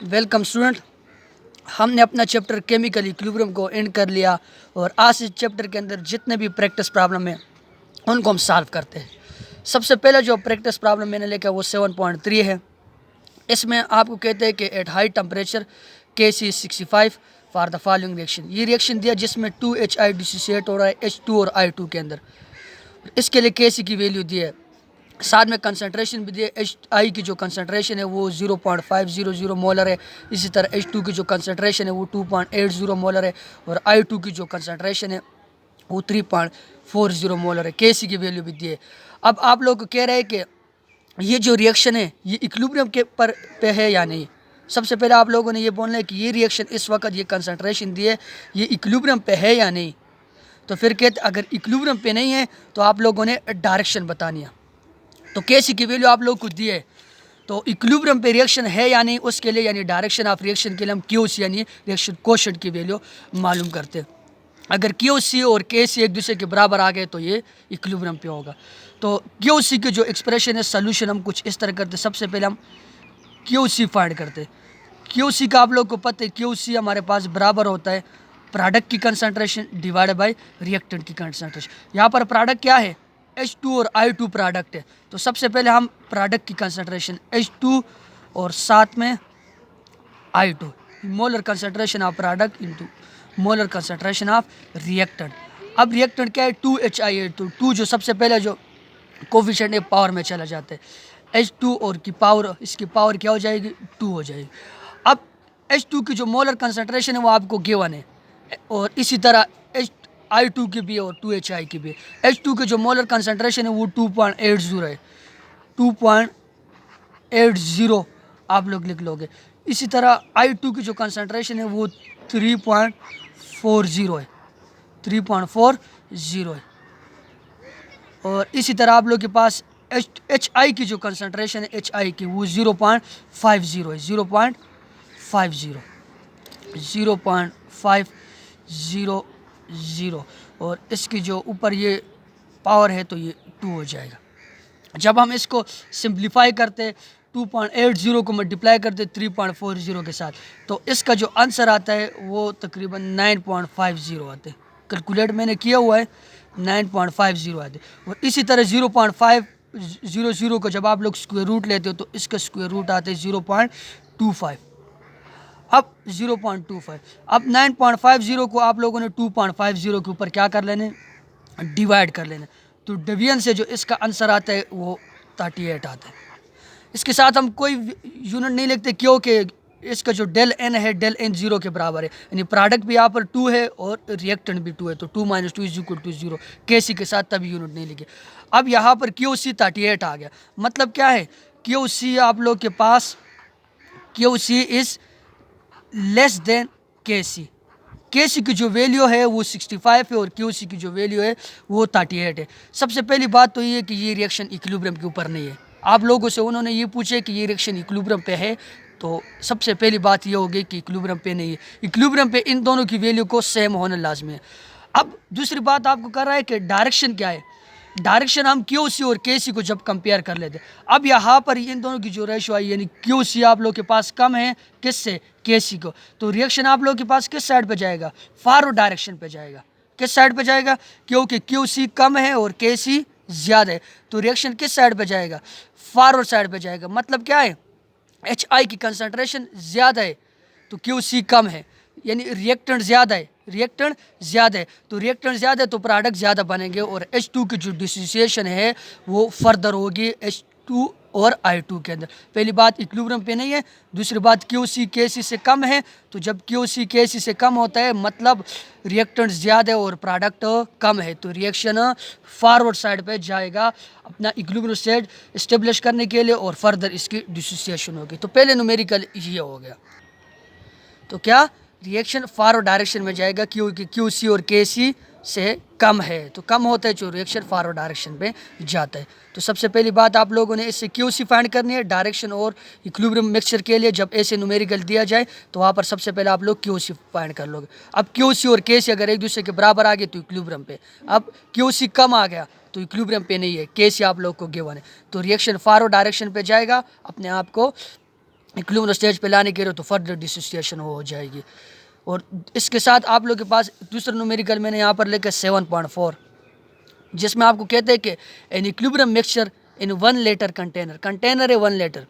Welcome student. हमने अपना chapter chemical equilibrium को एंड कर लिया और आज इस चैप्टर के अंदर जितने भी प्रैक्टिस प्रॉब्लम है उनको हम सॉल्व करते हैं। सबसे पहले जो प्रैक्टिस प्रॉब्लम मैंने लिखा वो 7.3 है। इसमें आपको कहते हैं कि at high temperature K(C)65 for the following reaction. ये रिएक्शन दिया जिसमें 2HI डिसोसिएट हो रहा है H2 और I2 के अंदर। इसके लिए Kc की वैल्यू दी है, साथ में कंसंट्रेशन भी दिए। Hi की जो कंसंट्रेशन है वो 0.500 मोलर है। इसी तरह H2 की जो कंसंट्रेशन है वो 2.80 मोलर है और I2 की जो कंसंट्रेशन है वो 3.40 मोलर है। Kc की वैल्यू भी दी है। अब आप लोग कह रहे हैं कि ये जो रिएक्शन है ये इक्विलिब्रियम के पे है या नहीं। सबसे पहले आप लोगों ने ये बोलना है कि ये रिएक्शन इस वक्त ये कंसंट्रेशन दी है ये इक्विलिब्रियम पे है या नहीं। तो फिर कहते अगर इक्विलिब्रियम पे नहीं है तो आप लोगों ने डायरेक्शन बतानी है। तो Kc की वैल्यू आप लोग को दी है, तो इक्विलिब्रियम पे रिएक्शन है या नहीं उसके लिए यानी डायरेक्शन ऑफ रिएक्शन के लिए हम QC यानी रिएक्शन कोएफिशिएंट की वैल्यू मालूम करते हैं। अगर QC और Kc एक दूसरे के बराबर आ गए तो ये इक्विलिब्रियम पे होगा। तो QC की जो एक्सप्रेशन है सोल्यूशन हम कुछ इस तरह करते। सबसे पहले हम QC फाइंड करते। QC का आप लोग को पता है QC हमारे पास बराबर होता है प्रोडक्ट की कंसंट्रेशन डिवाइडेड बाय रिएक्टेंट की कंसंट्रेशन। यहाँ पर प्रोडक्ट क्या है H2 और I2 प्रोडक्ट है। तो सबसे पहले हम प्रोडक्ट की कंसंट्रेशन H2 और साथ में I2 molar concentration of product into molar concentration of reactant. अब रिएक्टेंट क्या है 2HI है, तो 2 जो सबसे पहले जो कोफिशिएंट है पावर में चला जाता है। H2 और की पावर इसकी पावर क्या हो जाएगी 2 हो जाएगी। अब H2 की जो मोलर कंसंट्रेशन है वो आपको गिवन है और इसी तरह I2 की भी और 2HI की भी। H2 की जो मोलर कंसंट्रेशन है वो 2.80 है, 2.80 आप लोग लिख लोगे। इसी तरह I2 की जो कंसंट्रेशन है वो 3.40 है, 3.40 है। और इसी तरह आप लोग के पास HI की जो कंसंट्रेशन है HI की वो 0.50 है, 0.50 और इसकी जो ऊपर ये पावर है तो ये 2 हो जाएगा। जब हम इसको सिंप्लीफाई करते 2.80 को मल्टीप्लाई करते 3.40 के साथ तो इसका जो आंसर आता है वो तकरीबन 9.50 आते हैं। कैलकुलेट मैंने किया हुआ है 9.50 आते। और इसी तरह 0.500 को जब आप लोग स्क्वायर रूट लेते हो तो इसका स्क्वायर रूट आता है 0.25। अब 0.25 अब 9.50 को आप लोगों ने 2.50 के ऊपर क्या कर लेने डिवाइड कर लेना। तो डिवीजन से जो इसका आंसर आता है वो 38 आता है। इसके साथ हम कोई यूनिट नहीं लिखते क्योंकि इसका जो डेल एन है डेल एन 0 के बराबर है, यानी प्रोडक्ट भी यहाँ पर 2 है और रिएक्टेंट भी 2 है तो 2 - 2 = 0। Kc के साथ तभी यूनिट नहीं लिखे। अब यहाँ पर QC 38 आ गया। मतलब क्या है QC आप लोग के पास QC is less than Kc। Kc की जो वैल्यू है वो 65 है और QC की जो वैल्यू है वो 38 है। सबसे पहली बात तो ये है कि ये रिएक्शन इक्विलिब्रियम के ऊपर नहीं है। आप लोगों से उन्होंने ये पूछे कि ये रिएक्शन इक्विलिब्रियम पे है, तो सबसे पहली बात ये होगी कि इक्विलिब्रियम पे नहीं है। इक्विलिब्रियम पे इन दोनों की वैल्यू को सेम होना लाजमी है। अब दूसरी बात आपको कर रहा है कि डायरेक्शन क्या है। डायरेक्शन हम QC और Kc को जब कंपेयर कर लेते अब यहाँ पर इन दोनों की जो रेशो आई यानी QC आप लोग के पास कम है किससे Kc को, तो रिएक्शन आप लोग के पास किस साइड पे जाएगा फॉरवर्ड डायरेक्शन पे जाएगा। किस साइड पे जाएगा क्योंकि QC कम है और Kc ज़्यादा है तो रिएक्शन किस साइड पे जाएगा फॉरवर्ड साइड पे जाएगा। मतलब क्या है HI की कंसंट्रेशन ज़्यादा है तो QC कम है यानी रिएक्टेंट ज़्यादा है, रिएक्टेंट ज़्यादा है तो रिएक्टेंट ज़्यादा है तो प्रोडक्ट ज़्यादा बनेंगे और H2 की जो डिसोसिएशन है वो फर्दर होगी H2 और I2 के अंदर। पहली बात इक्विलिब्रियम पे नहीं है। दूसरी बात QC Kc से कम है तो जब QC Kc से कम होता है मतलब रिएक्टेंट ज़्यादा है और प्रोडक्ट कम है तो रिएक्शन फॉरवर्ड साइड पे जाएगा अपना इक्विलिब्रियम स्टेट इस्टेब्लिश करने के लिए और फर्दर इसकी डिसोसिएशन होगी। तो पहले न्यूमेरिकल ये हो गया। तो क्या रिएक्शन फॉरवर्ड डायरेक्शन में जाएगा क्योंकि QC और Kc से कम है तो कम होता है जो रिएक्शन फॉरवर्ड डायरेक्शन पे जाता है। तो सबसे पहली बात आप लोगों ने इससे QC फाइंड करनी है डायरेक्शन और इक्विलिब्रियम मिक्सचर के लिए। जब ऐसे न्यूमेरिकल दिया जाए तो वहाँ पर सबसे पहले आप लोग QC फाइंड कर लोगे। अब QC और Kc अगर एक दूसरे के बराबर आ गए तो इक्विलिब्रियम पे। अब QC कम आ गया तो इक्विलिब्रियम पे नहीं है, Kc आप लोग को गिवन है तो रिएक्शन फॉरवर्ड डायरेक्शन पे जाएगा अपने आप को इक्विलिब्रियम स्टेज पे लाने के लिए तो फर्दर डिसोसिएशन हो जाएगी। और इसके साथ आप लोग के पास दूसरा न्यूमेरिकल मैंने यहाँ पर लेकर 7.4, जिसमें आपको कहते हैं कि an equilibrium mixture in 1 litre container, container है 1 लीटर,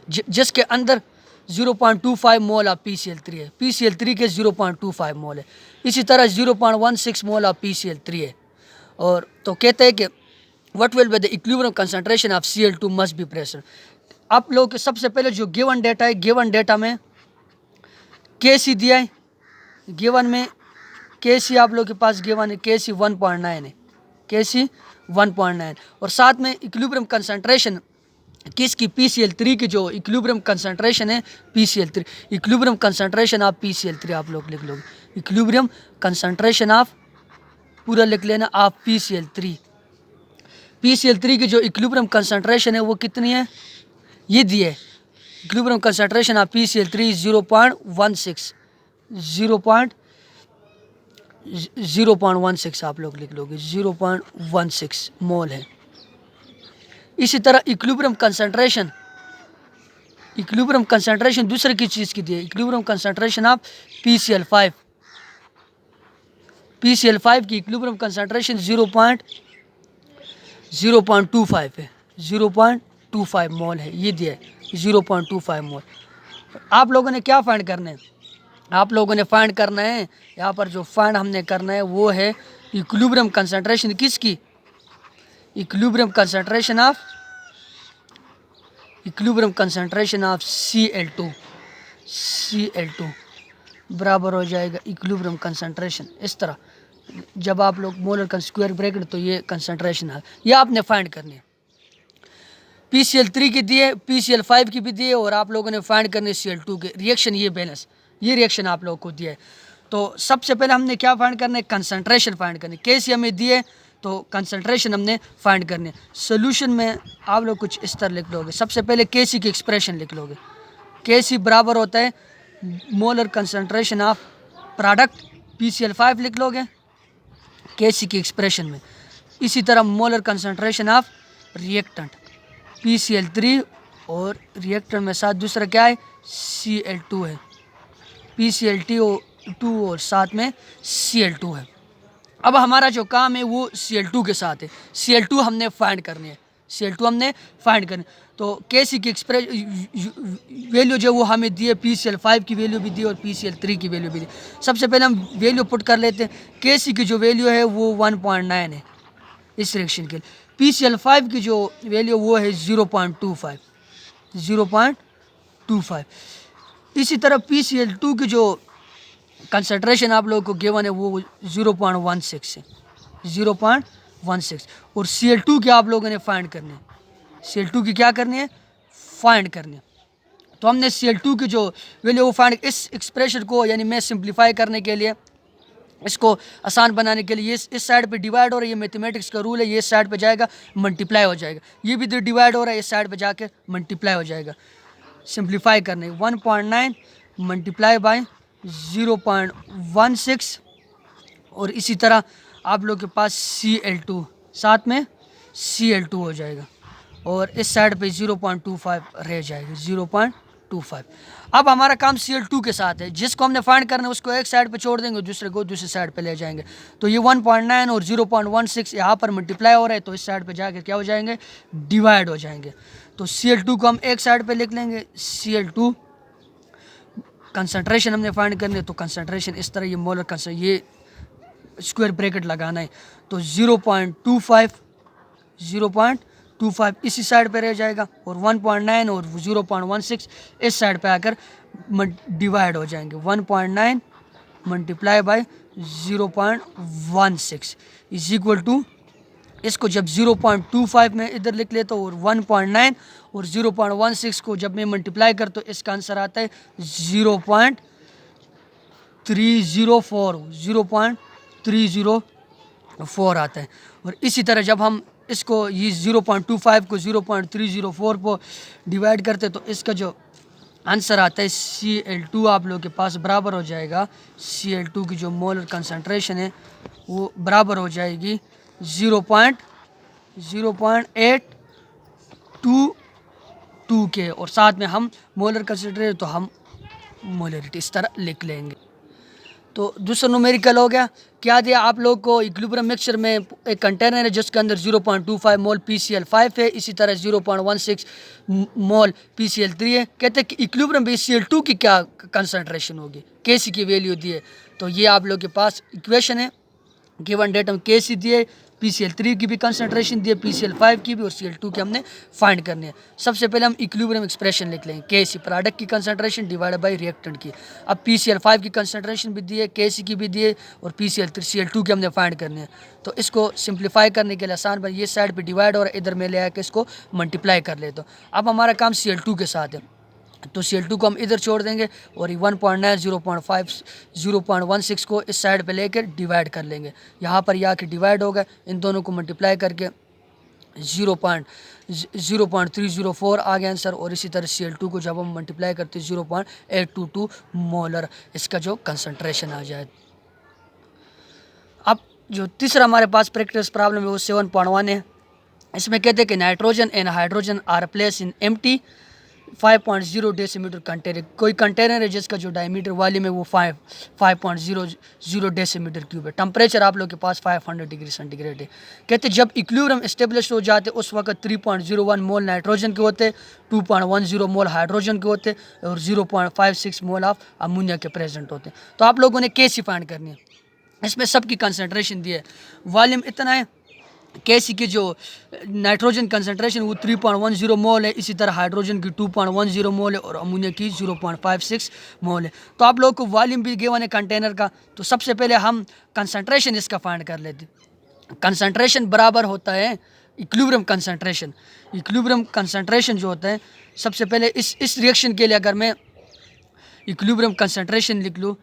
जिसके अंदर 0.25 मोल ऑफ PCl3 है, PCl3 के 0.25 मोल है, इसी तरह 0.16 मोल ऑफ PCl3 है। और तो कहते हैं कि what will be the equilibrium concentration of Cl2 must be present. आप लोग के सबसे पहले जो गिवन डेटा है, गिवन डेटा में Kc दिया है, गिवन में Kc आप लोग के पास गिवन है Kc 1.9 है, Kc 1.9, और साथ में इक्विलिब्रियम कंसंट्रेशन किसकी, PCl3 की जो इक्विलिब्रियम कंसंट्रेशन है PCl3, equilibrium concentration of PCl3 आप लोग लिख लोगे, इक्विलिब्रियम कंसंट्रेशन ऑफ पूरा लिख लेना ऑफ PCl3। PCl3 की जो इक्विलिब्रियम कंसंट्रेशन है वो कितनी है, ये दी है, इक्विलिब्रियम कंसंट्रेशन ऑफ PCl3 0.16, 0.16 आप लोग लिख लोगे, 0.16 मोल है। इसी तरह इक्विलिब्रियम कंसंट्रेशन दूसरे की चीज़ की दी है, equilibrium concentration of PCl5, PCl5 की इक्विलिब्रियम कंसंट्रेशन 0.25 है, 0.25 मोल है, ये दिया है 0.25 मोल। आप लोगों ने क्या फाइंड करना है, आप लोगों ने फाइंड करना है, यहाँ पर जो फाइंड हमने करना है वो है इक्विलिब्रियम कंसंट्रेशन किसकी, equilibrium concentration of Cl2, Cl2 बराबर हो जाएगा इक्विलिब्रियम कंसंट्रेशन। इस तरह जब आप लोग मोलर का स्क्वायर ब्रैकेट, तो ये कंसंट्रेशन है, ये आपने फाइंड करनी है। PCl3 की दिए, PCl5 की भी दिए, और आप लोगों ने फाइंड करनी है Cl2 के रिएक्शन, ये बैलेंस, ये रिएक्शन आप लोगों को दिया है। तो सबसे पहले हमने क्या फाइंड करना है, कंसंट्रेशन फाइंड करनी है। Kc हमें दिए तो कंसंट्रेशन हमने फाइंड करनी है। सोल्यूशन में आप लोग कुछ इस तरह लिख लोगे, सबसे पहले Kc की एक्सप्रेशन लिख लोगे, Kc बराबर होता है molar concentration of product PCl5 लिख लोगे Kc की एक्सप्रेशन में। इसी तरह molar concentration of reactant PCl3, और रिएक्टेंट में साथ दूसरा क्या है Cl2 है, PCl2 और साथ में Cl2 है। अब हमारा जो काम है वो Cl2 के साथ है, Cl2 हमने फाइंड करनी है, Cl2 हमने फाइंड करनी। तो Kc की वैल्यू जो वो हमें दी है, PCl5 की वैल्यू भी दी और PCl3 की वैल्यू भी दी। सबसे पहले हम वैल्यू पुट कर लेते हैं। Kc की जो वैल्यू है वो 1.9 है इस रिएक्शन के लिए, PCl5 की जो वैल्यू वो है 0.25। इसी तरह PCl2 की जो कंसंट्रेशन आप लोगों को गिवन है वो 0.16 है, 0.16, और Cl2 की आप लोगों ने फाइंड करनी है, Cl2 की क्या करनी है, फाइंड करनी है। तो हमने Cl2 की जो वैल्यू वो फाइंड, इस एक्सप्रेशन को यानी मैं सिंप्लीफाई करने के लिए, इसको आसान बनाने के लिए, इस साइड पे डिवाइड हो रहा है, ये मैथमेटिक्स का रूल है, ये साइड पे जाएगा मल्टीप्लाई हो जाएगा, ये भी डिवाइड हो रहा है, इस साइड पे जाके मल्टीप्लाई हो जाएगा। सिंप्लीफाई करने 1.9 मल्टीप्लाई बाय 0.16, और इसी तरह आप लोग के पास Cl2, साथ में Cl2 हो जाएगा, और इस साइड पे 0.25 रह जाएगा, 0.25। अब हमारा काम Cl2 के साथ है, जिसको हमने फाइंड करना है उसको एक साइड पे छोड़ देंगे, दूसरे को दूसरी साइड पे ले जाएंगे। तो ये 1.9 और 0.16 यहाँ पर मल्टीप्लाई हो रहा है, तो इस साइड पे जाके क्या हो जाएंगे, डिवाइड हो जाएंगे। तो Cl2 को हम एक साइड पे लिख लेंगे, Cl2 कंसंट्रेशन हमने फाइंड करनी है, तो कंसंट्रेशन इस तरह, ये मोलर कंसंट्रेशन, ये स्क्वायर ब्रैकेट लगाना है, तो 0.25 इसी साइड पे रह जाएगा, और 1.9 और 0.16 इस साइड पे आकर डिवाइड हो जाएंगे। 1.9 multiply by 0.16 is equal to, इसको जब 0.25 में इधर लिख लेता हूँ, और 1.9 और 0.16 को जब मैं मल्टीप्लाई करता हूँ, इसका आंसर आता है 0.304 आता है। और इसी तरह जब हम इसको ये 0.25 को 0.304 पर डिवाइड करते तो इसका जो आंसर आता है Cl2 आप लोग के पास बराबर हो जाएगा, Cl2 की जो मोलर कंसंट्रेशन है वो बराबर हो जाएगी 0.82 2 के, और साथ में हम मोलर कंसनट्रेशन तो हम मोलरिटी इस तरह लिख लेंगे। तो दूसरा न्यूमेरिकल हो गया। क्या दिया आप लोग को, इक्विलिब्रियम मिक्सचर में एक कंटेनर है जिसके अंदर 0.25 मोल PCl5 है, इसी तरह 0.16 मोल PCl3 है। कहते हैं कि इक्विलिब्रियम में Cl2 की क्या कंसनट्रेशन होगी, Kc की वैल्यू दी है। तो ये आप लोग के पास इक्वेशन है, गिवन डेटम Kc दिए, PCl3 की भी कंसनट्रेशन दी है, PCl5 की भी, और Cl2 की हमने फाइंड करनी है। सबसे पहले हम इक्विलिब्रियम एक्सप्रेशन लिख लेंगे, Kc प्रोडक्ट की कंसनट्रेशन डिवाइडेड बाय रिएक्टेंट की। अब PCl5 की कंसनट्रेशन भी दी है, Kc की भी दी है, और Cl2 की हमने फाइंड करनी है। तो इसको सिंप्लीफाई करने के लिए आसान बन, ये साइड पर डिवाइड और इधर में ले आके इसको मल्टीप्लाई कर ले। तो अब हमारा काम Cl2 के साथ है, तो Cl2 को हम इधर छोड़ देंगे और 1.9 0.5 0.16 को इस साइड पे लेकर डिवाइड कर लेंगे। यहाँ पर यह आके डिवाइड होगा, इन दोनों को मल्टीप्लाई करके 0.0304 आ गया आंसर। और इसी तरह Cl2 को जब हम मल्टीप्लाई करते 0.822 मोलर इसका जो कंसनट्रेशन आ जाए। अब जो तीसरा हमारे पास प्रैक्टिस प्रॉब्लम है वो 7.1 है। इसमें कहते हैं कि nitrogen and hydrogen are place in empty 5.0 decimeter container. कोई कंटेनर है जिसका जो डायमीटर वॉल्यूम है वो 5.00 डेसीमीटर क्यूब है। टेम्परेचर आप लोग के पास 500 डिग्री सेंटीग्रेड है। कहते जब इक्विलिब्रियम एस्टेब्लिश हो जाते उस वक्त 3.01 मोल नाइट्रोजन के होते, 2.10 मोल हाइड्रोजन के होते, और 0.56 मोल ऑफ अमोनिया के प्रेजेंट होते। तो आप लोगों ने Kc फाइंड करनी है। इसमें सबकी कंसनट्रेशन दी है, वॉल्यूम इतना है, Kc की जो नाइट्रोजन कंसनट्रेशन वो 3.10 मोल है, इसी तरह हाइड्रोजन की 2.10 मोल है, और अमोनिया की 0.56 मोल है। तो आप लोग को वॉल्यूम भी गिवन है कंटेनर का। तो सबसे पहले हम कंसनट्रेशन इसका फाइंड कर लेते। कंसनट्रेशन बराबर होता है इक्विलिब्रियम कंसनट्रेशन। इक्विलिब्रियम कंसनट्रेशन जो होता है, सबसे पहले इस रिएक्शन के लिए अगर मैं इक्विलिब्रियम कंसनट्रेशन लिख लूँ,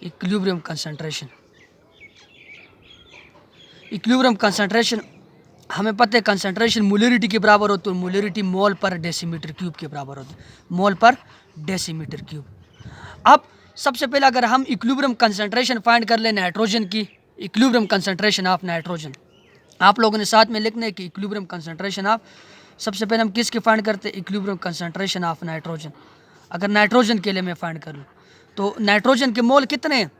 इक्विलिब्रियम कंसनट्रेशन हमें पता है कंसंट्रेशन मोलरिटी के बराबर होती है, मोलरिटी मोल पर डेसीमीटर क्यूब के बराबर होती है, मोल पर डेसीमीटर क्यूब। अब सबसे पहले अगर हम इक्विलिब्रियम कंसंट्रेशन फाइंड कर लें नाइट्रोजन की, इक्विलिब्रियम कंसंट्रेशन ऑफ नाइट्रोजन, आप लोगों ने साथ में लिखना है कि इक्विलिब्रियम कंसंट्रेशन ऑफ, सबसे पहले हम किसके फाइंड करते हैं, इक्विलिब्रियम कंसंट्रेशन ऑफ नाइट्रोजन। अगर नाइट्रोजन के लिए मैं फाइंड कर लूँ तो नाइट्रोजन के मोल कितने हैं,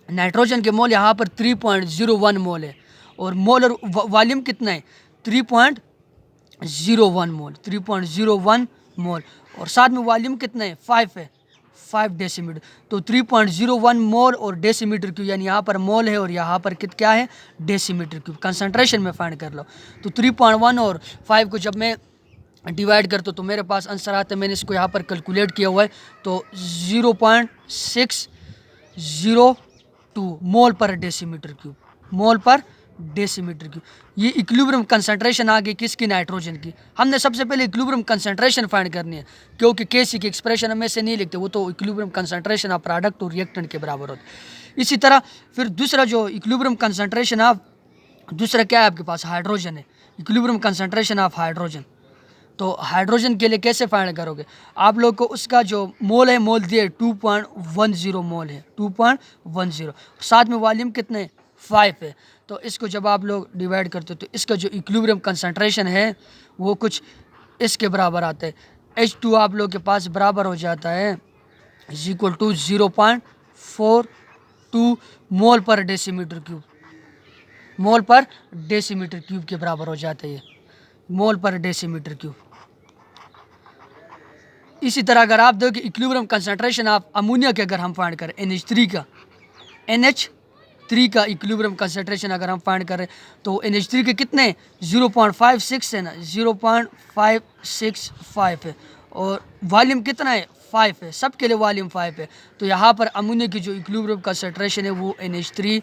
नाइट्रोजन के मोल यहाँ पर 3.01 मोल है, और मोलर वॉल्यूम कितना है 3.01 मोल, 3.01 मोल, और साथ में वॉल्यूम कितना है 5 है, 5 डेसीमीटर। तो 3.01 मोल और डेसीमीटर क्यूब, यानी यहाँ पर मोल है और यहाँ पर क्या है डेसीमीटर क्यूब। कंसंट्रेशन में फाइंड कर लो तो 3.1 और 5 को जब मैं डिवाइड करता हूँ तो मेरे पास आंसर आता है, मैंने इसको यहाँ पर कैलकुलेट किया हुआ है, तो 0.602 मोल पर डेसीमीटर क्यूब, मोल पर डेसीमीटर क्यूब। ये इक्विलिब्रियम कंसंट्रेशन आ गई किसकी, नाइट्रोजन की। हमने सबसे पहले इक्विलिब्रियम कंसंट्रेशन फाइंड करनी है, क्योंकि Kc की एक्सप्रेशन हम ऐसे नहीं लिखते, वो तो इक्विलिब्रियम कंसंट्रेशन ऑफ प्रोडक्ट और रिएक्टेंट के बराबर होता है। इसी तरह फिर दूसरा जो इक्विलिब्रियम कंसंट्रेशन ऑफ, दूसरा क्या है आपके पास, हाइड्रोजन है, इक्विलिब्रियम कंसंट्रेशन ऑफ हाइड्रोजन। तो हाइड्रोजन के लिए कैसे फाइंड करोगे, आप लोग को उसका जो मोल है, मोल दिए 2.10 मोल है, 2.10, साथ में वॉल्यूम कितने 5 है। तो इसको जब आप लोग डिवाइड करते हो तो इसका जो इक्विलिब्रियम कंसंट्रेशन है वो कुछ इसके बराबर आता है, H2 आप लोग के पास बराबर हो जाता है = 0.42 मोल पर डेसीमीटर क्यूब, मोल पर डेसीमीटर क्यूब के बराबर हो जाता है ये, मोल पर डेसीमीटर क्यूब। इसी तरह अगर आप देखो इक्विलिब्रियम कंसंट्रेशन ऑफ अमोनिया के अगर हम फाइंड करें, NH3 का इक्विलिब्रियम कंसंट्रेशन अगर हम फाइंड करें तो NH3 के कितने 0.56 है ना, 0.565 है, और वॉल्यूम कितना है 5 है, सबके लिए वॉल्यूम 5 है। तो यहाँ पर अमोनिया की जो इक्विलिब्रियम कंसंट्रेशन है वो NH3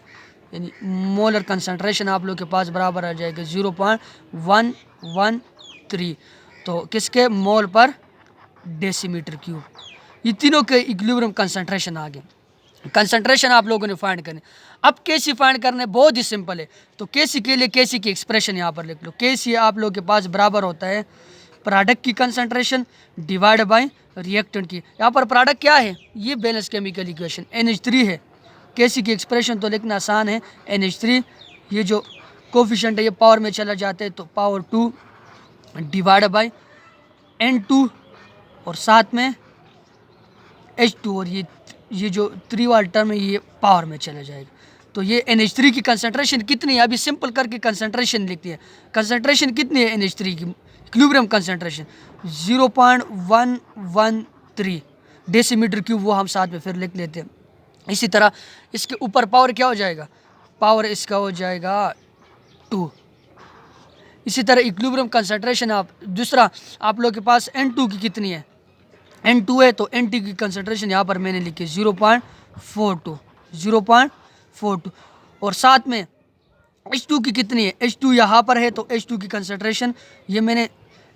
यानी मोलर कंसंट्रेशन आप लोग के पास बराबर आ जाएगा 0.113, तो किसके मोल पर डेसीमीटर क्यूब। ये तीनों के इक्विलिब्रियम कंसंट्रेशन आ गए। कंसंट्रेशन आप लोगों ने फाइंड करने। अब Kc फाइंड करने बहुत ही सिंपल है, तो Kc के लिए Kc की एक्सप्रेशन यहाँ पर लिख लो। Kc आप लोग के पास बराबर होता है प्रोडक्ट की कंसंट्रेशन डिवाइड बाय रिएक्टेंट की। यहाँ पर प्रोडक्ट क्या है, ये बैलेंस केमिकल इक्वेशन NH3 है। Kc की एक्सप्रेशन तो लिखना आसान है, NH3 ये जो कोफिशिएंट है ये पावर में चला जाता है, तो पावर 2 डिवाइड बाय N2 और साथ में H2, और ये जो 3 वाला टर्म है ये पावर में चला जाएगा। तो ये NH3 की कंसंट्रेशन कितनी है, अभी सिंपल करके कंसंट्रेशन लिखती है। कंसंट्रेशन कितनी है NH3 की, इक्विलिब्रियम कंसंट्रेशन 0.113 डेसीमीटर क्यूब, वो हम साथ में फिर लिख लेते हैं। इसी तरह इसके ऊपर पावर क्या हो जाएगा, पावर इसका हो जाएगा 2। इसी तरह इक्विलिब्रियम कंसंट्रेशन दूसरा आप लोग के पास N2 की कितनी है, N2 है, तो N2 की कंसंट्रेशन यहाँ पर मैंने लिखी 0.42। और साथ में H2 की कितनी है, H2 यहाँ पर है, तो H2 की कंसंट्रेशन ये मैंने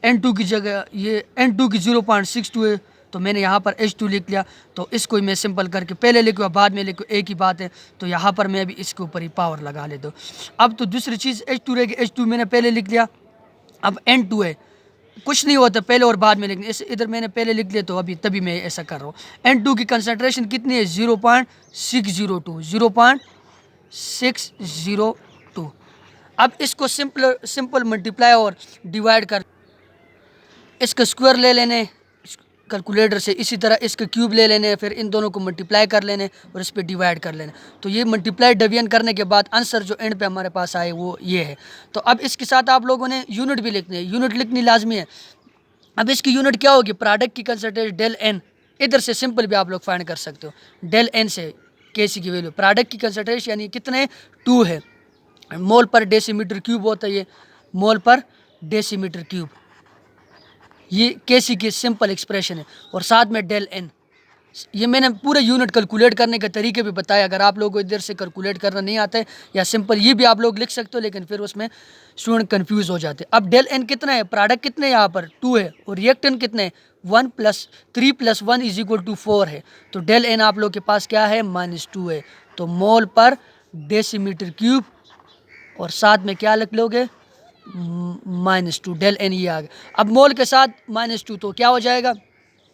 N2 की जगह ये N2 की 0.62 है, तो मैंने यहाँ पर H2 लिख लिया। तो इसको मैं सिंपल करके पहले लिखूँ बाद में लिखूँ एक ही बात है, तो यहाँ पर मैं अभी इसके ऊपर ही पावर लगा लेता हूँ। अब तो दूसरी चीज़ H2 रहेगी, H2 मैंने पहले लिख लिया। अब N2 है, कुछ नहीं होता पहले और बाद में लिखने, इधर मैंने पहले लिख लिया, तो अभी तभी मैं ऐसा कर रहा हूँ। N2 की कंसंट्रेशन कितनी है 0.602। अब इसको सिंपल मल्टीप्लाई और डिवाइड कर, इसका स्क्वायर ले लेने कैलकुलेटर से, इसी तरह इसके क्यूब ले लेने, फिर इन दोनों को मल्टीप्लाई कर लेने और इस पर डिवाइड कर लेने। तो ये मल्टीप्लाई डिवीजन करने के बाद आंसर जो एंड पे हमारे पास आए वो ये है। तो अब इसके साथ आप लोगों ने यूनिट भी लिखनी है, यूनिट लिखनी लाजमी है। अब इसकी यूनिट क्या होगी, प्रोडक्ट की कंसंट्रेशन डेल एन, इधर से सिंपल भी आप लोग फाइंड कर सकते हो, डेल एन से Kc की वैल्यू, प्रोडक्ट की कंसंट्रेशन यानी कितने 2 है, मोल पर डेसीमीटर क्यूब होता है, ये मोल पर डेसीमीटर क्यूब, ये Kc की सिंपल एक्सप्रेशन है। और साथ में डेल एन, ये मैंने पूरे यूनिट कैलकुलेट करने के तरीके भी बताया। अगर आप लोगों को इधर से कैलकुलेट करना नहीं आता है या सिंपल ये भी आप लोग लिख सकते हो, लेकिन फिर उसमें स्टूडेंट कंफ्यूज हो जाते हैं। अब डेल एन कितना है, प्रोडक्ट कितने यहाँ पर 2 है, और रिएक्टेंट कितने 1 + 3 + 1 = 4 है। तो डेल एन आप लोग के पास क्या है -2 है। तो मोल पर डेसीमीटर क्यूब और साथ में क्या लिख लोगे -2, डेल एन ये आ गया। अब मोल के साथ -2 तो क्या हो जाएगा,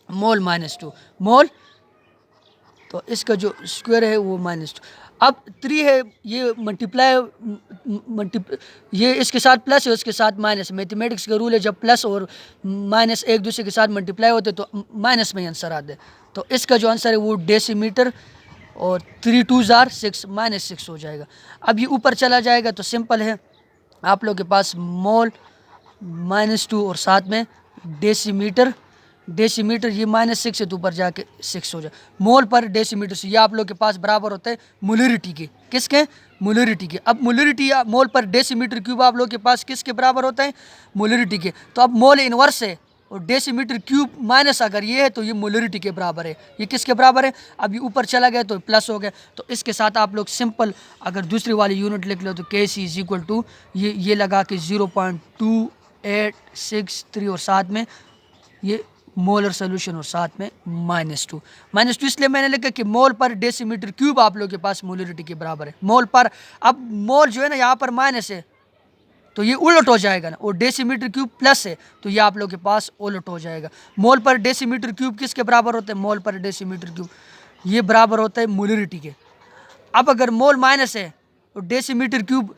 मोल -2 मोल, तो इसका जो स्क्वायर है वो -2। अब 3 है, ये ये इसके साथ प्लस है, उसके साथ माइनस। मैथमेटिक्स का रूल है जब प्लस और माइनस एक दूसरे के साथ मल्टीप्लाई होते तो माइनस में आंसर आते। तो इसका जो आंसर है वो डेसीमीटर, और 3 2 = 6 -6 हो जाएगा। अब ये ऊपर चला जाएगा तो सिंपल है, आप लोग के पास मोल -2 और साथ में डेसीमीटर, डेसीमीटर ये -6 है तो ऊपर जाके 6 हो जाए। मोल पर डेसीमीटर से ये आप लोग के पास बराबर होता है मोलरिटी के, किसके, मोलरिटी के। अब मोलरिटी या मोल पर डेसीमीटर क्यूब आप लोग के पास किसके बराबर होता है, मोलरिटी के। तो अब मोल इनवर्स है और डेसीमीटर क्यूब माइनस अगर ये है तो ये मोलरिटी के बराबर है। ये किसके बराबर है, अब ये ऊपर चला गया तो प्लस हो गया। तो इसके साथ आप लोग सिंपल अगर दूसरी वाली यूनिट लिख लो तो Kc = ये लगा के 0.2863 और साथ में ये मोलर सोल्यूशन और साथ में -2। इसलिए मैंने लिखा कि मोल पर डेसीमीटर क्यूब आप लोग के पास मोलरिटी के बराबर है। मोल पर, अब मोल जो है ना यहाँ पर माइनस है तो ये उलट हो जाएगा ना, और डेसीमीटर क्यूब प्लस है तो ये आप लोग के पास उलट हो जाएगा। मोल पर डेसीमीटर क्यूब किसके बराबर होता है, मोल पर डेसीमीटर क्यूब ये बराबर होता है मोलरिटी के। अब अगर मोल माइनस है और डेसीमीटर क्यूब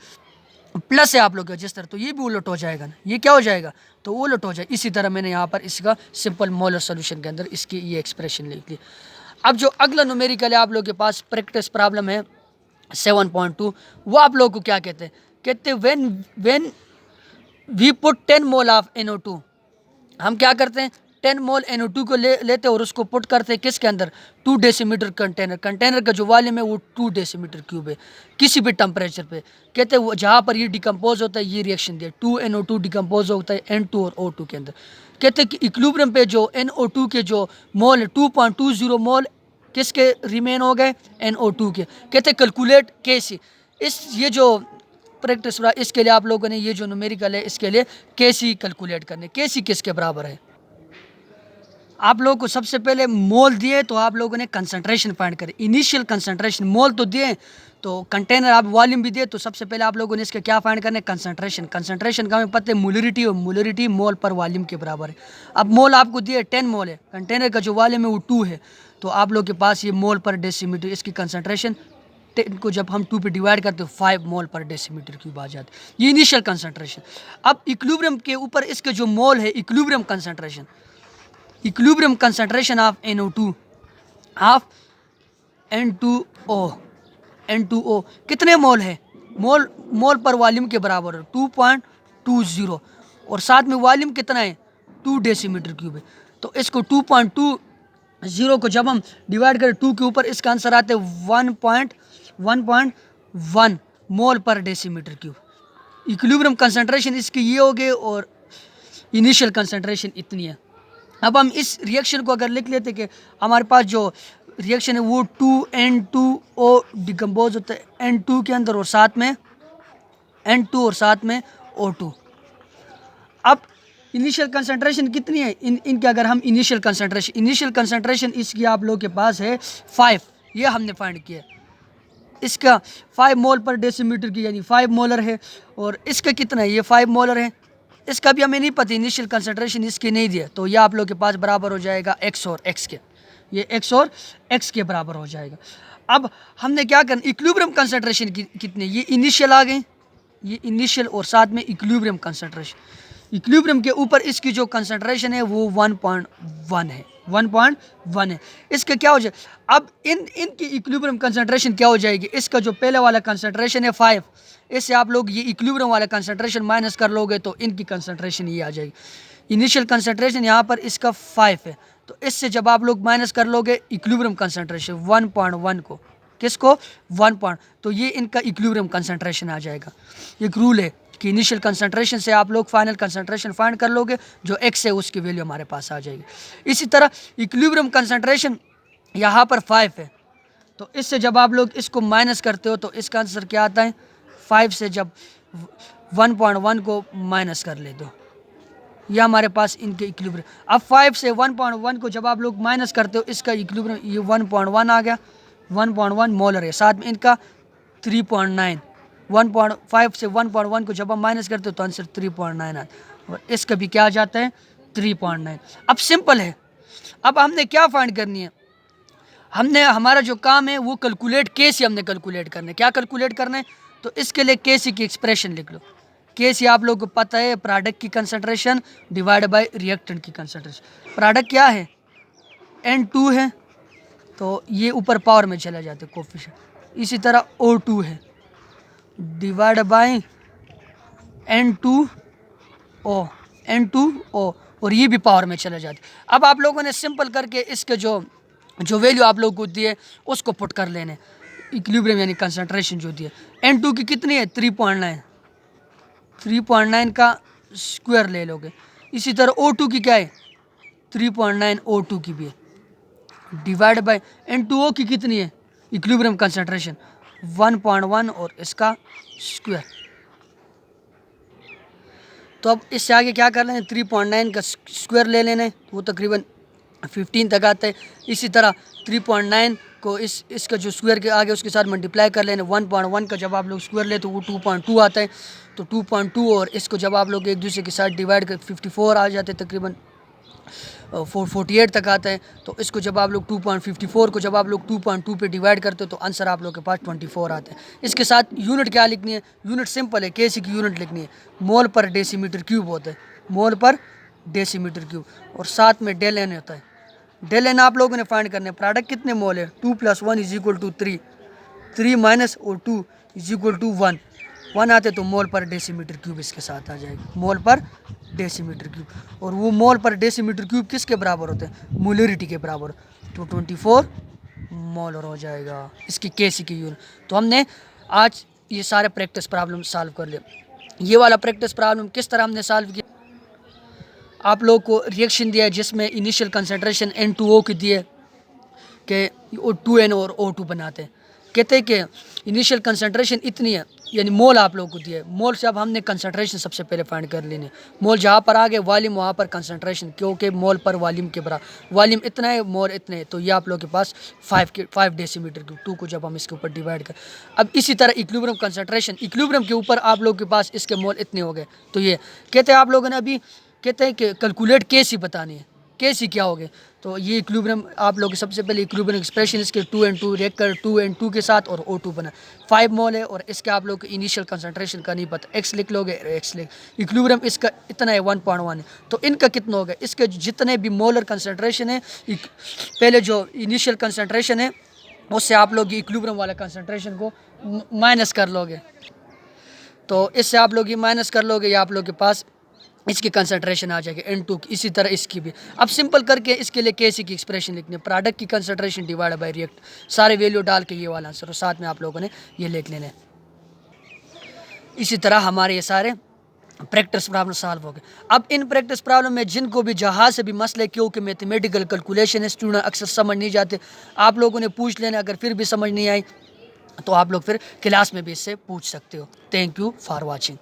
प्लस है आप लोग का जिस तरह, तो ये भी उलट हो जाएगा ना, ये क्या हो जाएगा, तो उलट हो जाए। इसी तरह मैंने यहाँ पर इसका सिंपल मोलर सोल्यूशन के अंदर इसकी ये एक्सप्रेशन लिख ली। अब जो अगला न्यूमेरिकल है आप लोग के पास प्रैक्टिस प्रॉब्लम है 7.2, वो आप लोग को क्या कहते हैं, कहते हैं when we put 10 mole of NO2, हम क्या करते हैं 10 मोल NO2 को लेते हैं और उसको पुट करते हैं किसके अंदर, 2 डेसीमीटर कंटेनर का जो वॉल्यूम है वो 2 डेसीमीटर क्यूब है किसी भी टेम्परेचर पे। कहते हैं जहाँ पर ये डिकम्पोज होता है ये रिएक्शन दिया, 2 NO2 डिकम्पोज होता है N2 और O2 के अंदर। कहते हैं कि इक्विलिब्रियम पे जो NO2 के जो मोल है 2.20 मोल किसके रिमेन हो गए, NO2 के। कहते हैं कैलकुलेट Kc, ये जो प्रैक्टिस इसके लिए आप लोगों ने ये जो न्यूमेरिकल है इसके लिए Kc कैलकुलेट करने। Kc किसके बराबर है, आप लोगों को सबसे पहले मोल दिए तो आप लोगों ने कंसंट्रेशन फाइंड करें, इनिशियल कंसंट्रेशन। मोल तो दिए तो कंटेनर आप वॉल्यूम भी दिए, तो सबसे पहले आप लोगों ने इसका क्या फाइंड करना है, कंसंट्रेशन। कंसंट्रेशन का हमें पता है मोलरिटी, और मोलरिटी मोल पर वॉल्यूम के बराबर है। अब मोल आपको दिए 10 मोल है, कंटेनर का जो वॉल्यूम है वो 2 है, तो आप लोग के पास ये मोल पर डेसीमीटर, इसकी कंसंट्रेशन 10 को जब हम 2 पे डिवाइड करते हो 5 मोल पर डेसीमीटर क्यूब आ जाते, ये इनिशियल कंसंट्रेशन। अब इक्विलिब्रियम के ऊपर इसके जो मोल है equilibrium concentration, equilibrium concentration of NO2 of N2O कितने मोल है? मोल पर वॉल्यूम के बराबर है 2.20 और साथ में वॉल्यूम कितना है 2 डेसीमीटर क्यूब है। तो इसको 2.20 को जब हम डिवाइड करें 2 के ऊपर, इसका आंसर आते हैं 1.1 मोल पर डेसीमीटर क्यूब। इक्विलिब्रियम कंसंट्रेशन इसकी ये हो गई और इनिशियल कंसंट्रेशन इतनी है। अब हम इस रिएक्शन को अगर लिख लेते कि हमारे पास जो रिएक्शन है वो 2N2O डिकम्पोज होता है N2 के अंदर और साथ में N2 और साथ में O2। अब इनिशियल कंसंट्रेशन कितनी है इनके अगर हम इनिशियल कंसंट्रेशन इसकी आप लोगों के पास है 5, ये हमने फाइंड किया। इसका 5 मोल पर डेसीमीटर की यानी 5 मोलर है और इसका कितना है, ये 5 मोलर है। इसका भी हमें नहीं पता, इनिशियल कंसंट्रेशन इसके नहीं दिया, तो यह आप लोग के पास बराबर हो जाएगा x और x के, ये x और x के बराबर हो जाएगा। अब हमने क्या करना, इक्विलिब्रियम कंसंट्रेशन कितने, ये इनिशियल आ गए, ये इनिशियल और साथ में इक्विलिब्रियम कंसंट्रेशन। इक्विलिब्रियम के ऊपर इसकी जो कंसंट्रेशन है वो 1.1 है, 1.1 है। इसका क्या हो जाए, अब इनकी इक्विलिब्रियम कंसंट्रेशन क्या हो जाएगी, इसका जो पहले वाला कंसंट्रेशन है 5, इससे आप लोग ये इक्विलिब्रियम वाला कंसंट्रेशन माइनस कर लोगे तो इनकी कंसंट्रेशन ये आ जाएगी। इनिशियल कंसंट्रेशन यहाँ पर इसका 5 है, तो इससे जब आप लोग माइनस कर लोगे इक्विलिब्रियम कंसंट्रेशन 1.1 को, किसको 1. तो ये इनका इक्विलिब्रियम कंसंट्रेशन आ जाएगा। एक रूल है कि इनिशियल कंसंट्रेशन से आप लोग फाइनल कंसंट्रेशन फाइंड कर लोगे, जो x है उसकी वैल्यू हमारे पास आ जाएगी। इसी तरह इक्विलिब्रियम कंसंट्रेशन यहाँ पर 5 है, तो इससे जब आप लोग इसको माइनस करते हो तो इसका आंसर क्या आता है, 5 से जब 1.1 को माइनस कर ले दो, यह हमारे पास इनके इक्विलिब्रियम। अब 5 से 1.1 को जब आप लोग माइनस करते हो, इसका इक्विलिब्रियम ये 1.1 आ गया, 1.1 मोलर है, साथ में इनका 3.9। 1.5 से 1.1 को जब हम माइनस करते हो तो आंसर 3.9 आता है, और इसका भी क्या आ जाता है 3.9। अब सिंपल है, अब हमने क्या फाइंड करनी है, हमने हमारा जो काम है वो कैलकुलेट केसी हमने कैलकुलेट करना है। क्या कैलकुलेट करना है, तो इसके लिए केसी की एक्सप्रेशन लिख लो। केसी आप लोगों को पता है, प्रोडक्ट की कंसंट्रेशन डिवाइड बाय रिएक्टेंट की कंसंट्रेशन। प्रोडक्ट क्या है N2 है, तो ये ऊपर पावर में चला जाता है कोफिशिएंट। इसी तरह O2 है डिवाइड बाय N2O और ये भी पावर में चला जाता है। अब आप लोगों ने सिंपल करके इसके जो वैल्यू आप लोगों को दी है उसको पुट कर लेने, इक्विलिब्रियम यानी कंसंट्रेशन जो दी है। N2 की कितनी है 3.9 का स्क्वायर ले लोगे। इसी तरह O2 की क्या है 3.9 O2 की भी है, डिवाइड बाय N2O की कितनी है इक्विलिब्रियम कंसंट्रेशन 1.1 और इसका स्क्वायर। तो अब इससे आगे क्या कर लें, 3.9 का स्क्वायर ले लेने, वो तकरीबन 15 तक आता है। इसी तरह 3.9 को इसका जो स्क्वायर के आगे उसके साथ मल्टीप्लाई कर लेने, 1.1 का जब आप लोग स्क्वायर ले तो वो 2.2 आता है, तो 2.2 और इसको जब आप लोग एक दूसरे के साथ डिवाइड कर 54 आ जाते तकरीबन 448 तक आता है। तो इसको जब आप लोग 2.54 को जब आप लोग 2.2 पे डिवाइड करते हो तो आंसर आप लोग के पास 24 आता है। इसके साथ यूनिट क्या लिखनी है, यूनिट सिंपल है, केसी की यूनिट लिखनी है, मोल पर डेसीमीटर क्यूब होता है, मोल पर डेसीमीटर क्यूब, और साथ में डेल एन होता है। डेल एन आप लोगों ने फाइंड करना है, प्रोडक्ट कितने मोल है 2 + 1 = 3, 3 - और 2 = 1 आते तो मोल पर डेसीमीटर क्यूब इसके साथ आ जाएगा, मोल पर डेसीमीटर क्यूब। और वो मोल पर डेसीमीटर क्यूब किसके बराबर होते हैं, मोलरिटी के बराबर, तो 24 मोलर हो जाएगा इसकी केसी की यूनिट। तो हमने आज ये सारे प्रैक्टिस प्रॉब्लम सॉल्व कर लिए। ये वाला प्रैक्टिस प्रॉब्लम किस तरह हमने सॉल्व किया, आप लोग को रिएक्शन दिया है जिसमें इनिशियल कंसंट्रेशन N2O की दिए कि 2N और O2 बनाते हैं। कहते हैं कि इनिशियल कंसंट्रेशन इतनी है, यानी मोल आप लोगों को दिया है, मोल से अब हमने कंसंट्रेशन सबसे पहले फाइंड कर लेने। मोल जहाँ पर आ गए वॉल्यूम वहाँ पर कंसंट्रेशन, क्योंकि मोल पर वॉल्यूम के बराबर, वॉल्यूम इतना है मोल इतने है, तो ये आप लोगों के पास 5 डेसीमीटर क्यूब, 2 को जब हम इसके ऊपर डिवाइड कर। अब इसी तरह इक्विलिब्रियम कंसंट्रेशन, इक्विलिब्रियम के ऊपर आप लोगों के पास इसके मोल इतने हो गए। तो ये कहते हैं आप लोगों ने अभी कहते हैं कि कैलकुलेट केसी बतानी है, Kc क्या हो गए, तो ये इक्विलिब्रियम आप लोग सबसे पहले इक्विलिब्रियम एक्सप्रेशन इसके 2n2 रेक कर 2n2 के साथ और O2 बना 5 मोल है और इसके आप लोग को इनिशियल कंसंट्रेशन का नहीं पता, x लिख लोगे, x लिख इक्विलिब्रियम इसका इतना है 1.1 है, तो इनका कितना होगा, इसके जितने भी मोलर कंसंट्रेशन है पहले जो इनिशियल कंसंट्रेशन है उससे आप लोग इक्विलिब्रियम वाले कंसंट्रेशन को माइनस कर लोगे, तो इससे आप लोग ये माइनस कर लोगे, या आप लोग के पास इसकी कंसंट्रेशन आ जाएगी N2 की। इसी तरह इसकी भी अब सिंपल करके इसके लिए Kc की एक्सप्रेशन लिखनी है, प्रोडक्ट की कंसंट्रेशन डिवाइड बाय रिएक्ट, सारे वैल्यू डाल के ये वाला आंसर, और साथ में आप लोगों ने ये लिख लेने। इसी तरह हमारे ये सारे प्रैक्टिस प्रॉब्लम सॉल्व हो गए। अब इन प्रैक्टिस प्रॉब्लम में जिनको भी जहाँ से भी मसले, क्योंकि मैथमेटिकल कैलकुलेशन है, स्टूडेंट अक्सर समझ नहीं जाते, आप लोगों ने पूछ लेना, अगर फिर भी समझ नहीं आई तो आप लोग फिर क्लास में भी इससे पूछ सकते हो। Thank you for watching.